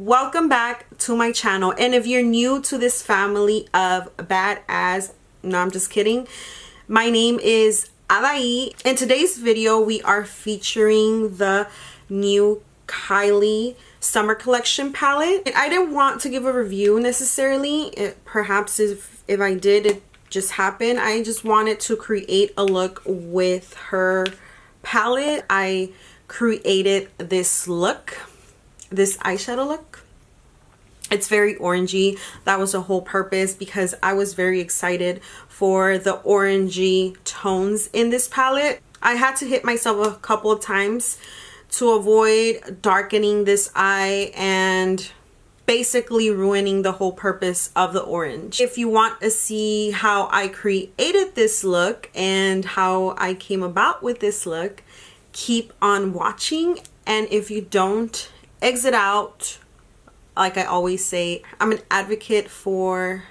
welcome back to my channel. And if you're new to this family of badass, no, I'm just kidding. My name is Adhay. In today's video, we are featuring the new Kylie summer collection palette. I didn't want to give a review necessarily. Perhaps if I did, it just happened. I just wanted to create a look with her palette. I created this look, this eyeshadow look. It's very orangey. That was the whole purpose, because I was very excited for the orangey tones in this palette. I had to hit myself a couple of times to avoid darkening this eye and basically ruining the whole purpose of the orange. If you want to see how I created this look and how I came about with this look, keep on watching. And if you don't, exit out. Like I always say, I'm an advocate for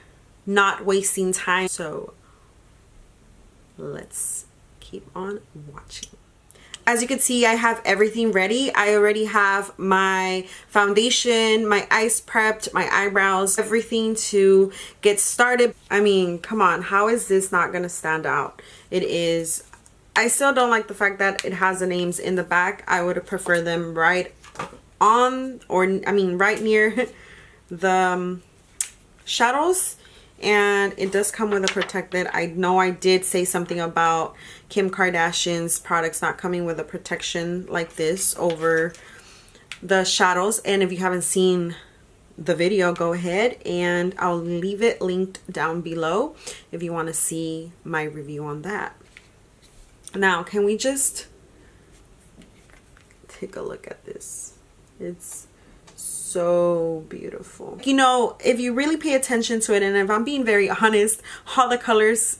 not wasting time. So let's keep on watching. As you can see, I have everything ready. I already have my foundation, my eyes prepped, my eyebrows, everything to get started. I mean, come on, how is this not gonna stand out? It is. I still don't like the fact that it has the names in the back. I would prefer them right on, or I mean right near the shadows. And it does come with a protectant. I know I did say something about Kim Kardashian's products not coming with a protection like this over the shadows. And if you haven't seen the video, go ahead and I'll leave it linked down below if you want to see my review on that. Now, can we just take a look at this? It's so beautiful. You know, if you really pay attention to it, and if I'm being very honest, all the colors,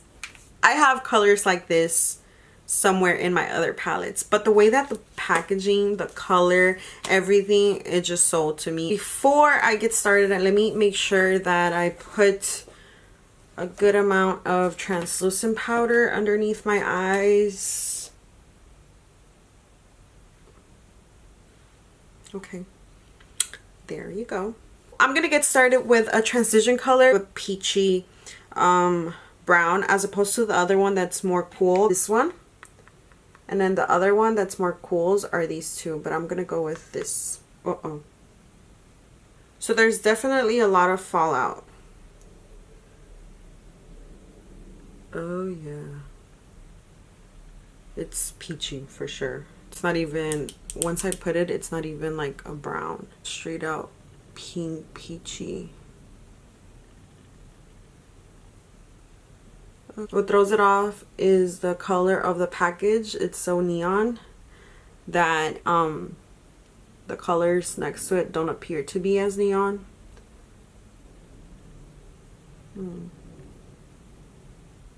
I have colors like this somewhere in my other palettes, but the way that the packaging, the color, everything, it just sold to me. Before I get started, let me make sure that I put a good amount of translucent powder underneath my eyes. Okay, there you go. I'm gonna get started with a transition color with peachy brown, as opposed to the other one that's more cool, this one. And then the other one that's more cools are these two, but I'm gonna go with this. So there's definitely a lot of fallout. Oh yeah, it's peachy for sure. It's not even, once I put it, it's not even like a brown. Straight out pink, peachy. What throws it off is the color of the package. It's so neon that the colors next to it don't appear to be as neon.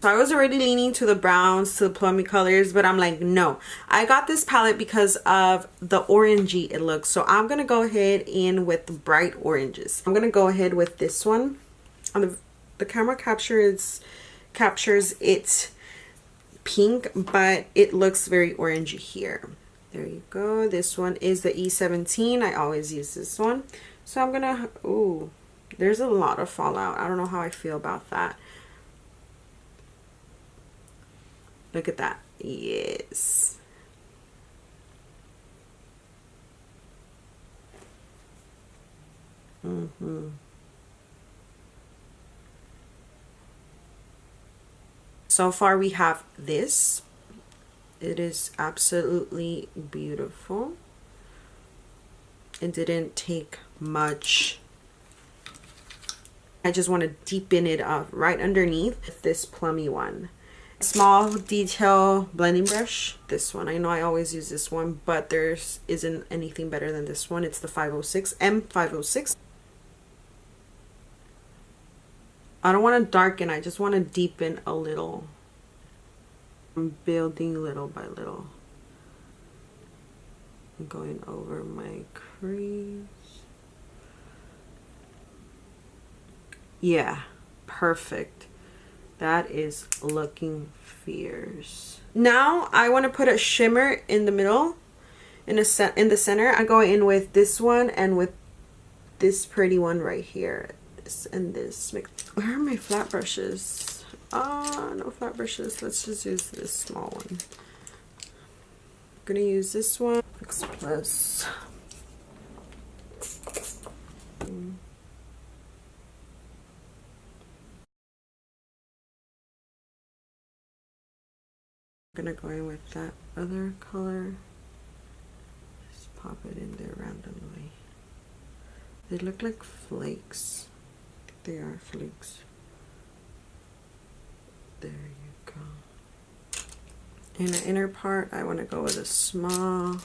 So I was already leaning to the browns, to the plummy colors, but I'm like, no. I got this palette because of the orangey it looks. So I'm going to go ahead in with the bright oranges. I'm going to go ahead with this one. On the camera captures it pink, but it looks very orangey here. There you go. This one is the E17. I always use this one. So I'm going to, ooh, there's a lot of fallout. I don't know how I feel about that. Look at that. Yes. So far we have this. It is absolutely beautiful. It didn't take much. I just want to deepen it up right underneath with this plummy one. Small detail blending brush, this one. I know I always use this one, but there isn't anything better than this one. It's the 506 M506. I don't want to darken, I just want to deepen a little. I'm building little by little. I'm going over my crease. Yeah, perfect. That is looking fierce. Now I want to put a shimmer in the middle, in the center. I go in with this one and with this pretty one right here. This and this. Where are my flat brushes? No flat brushes. Let's just use this small one. I'm gonna use this one. Fix Plus. I'm gonna go in with that other color. Just pop it in there randomly. They look like flakes. I think they are flakes. There you go. In the inner part, I want to go with a small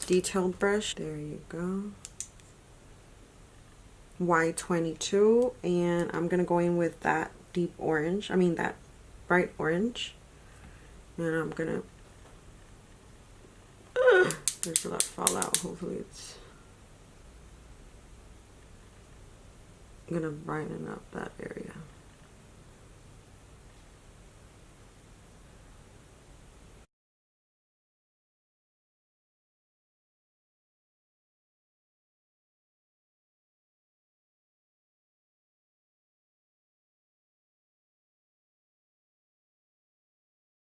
detailed brush. There you go. Y22, and I'm gonna go in with that deep orange. I mean that bright orange. And I'm gonna, there's a lot of fallout, hopefully it's, I'm gonna brighten up that area.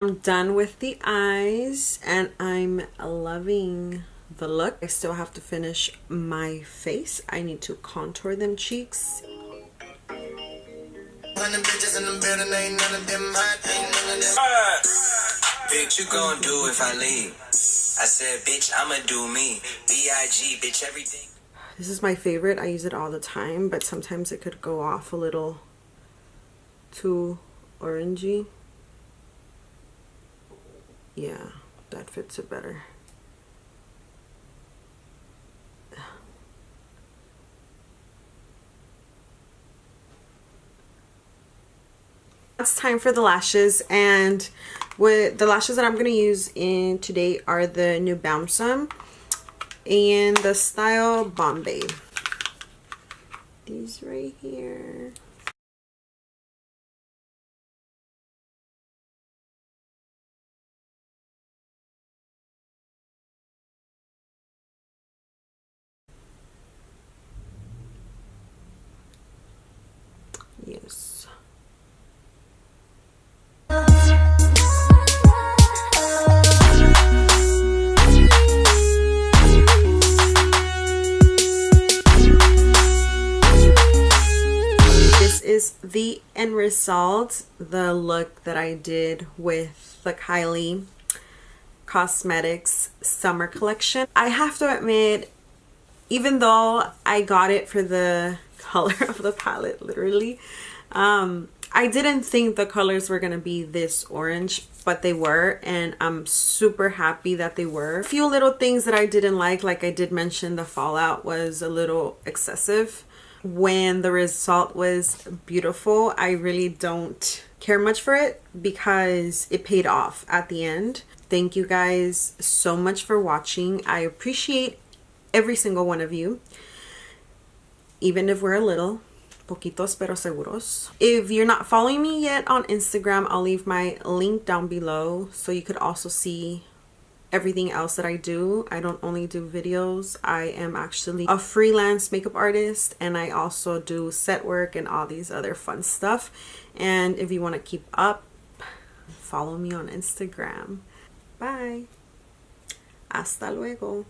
I'm done with the eyes and I'm loving the look. I still have to finish my face. I need to contour them cheeks. Bitch, you gon' do if I leave. I said, bitch, I'ma do me. B.I.G., bitch, everything. This is my favorite. I use it all the time, but sometimes it could go off a little too orangey. Yeah, that fits it better. It's time for the lashes, and with the lashes that I'm going to use in today are the new Balsam and the style Bombay. These right here. Yes. This is the end result, the look that I did with the Kylie Cosmetics summer collection. I have to admit, even though I got it for the color of the palette, literally, I didn't think the colors were gonna be this orange, but they were, and I'm super happy that they were. A few little things that I didn't like I did mention, the fallout was a little excessive. When the result was beautiful, I really don't care much for it because it paid off at the end. Thank you guys so much for watching. I appreciate every single one of you, even if we're a little, poquitos pero seguros. If you're not following me yet on Instagram, I'll leave my link down below so you could also see everything else that I do. I don't only do videos, I am actually a freelance makeup artist, and I also do set work and all these other fun stuff. And if you want to keep up, follow me on Instagram. Bye. Hasta luego.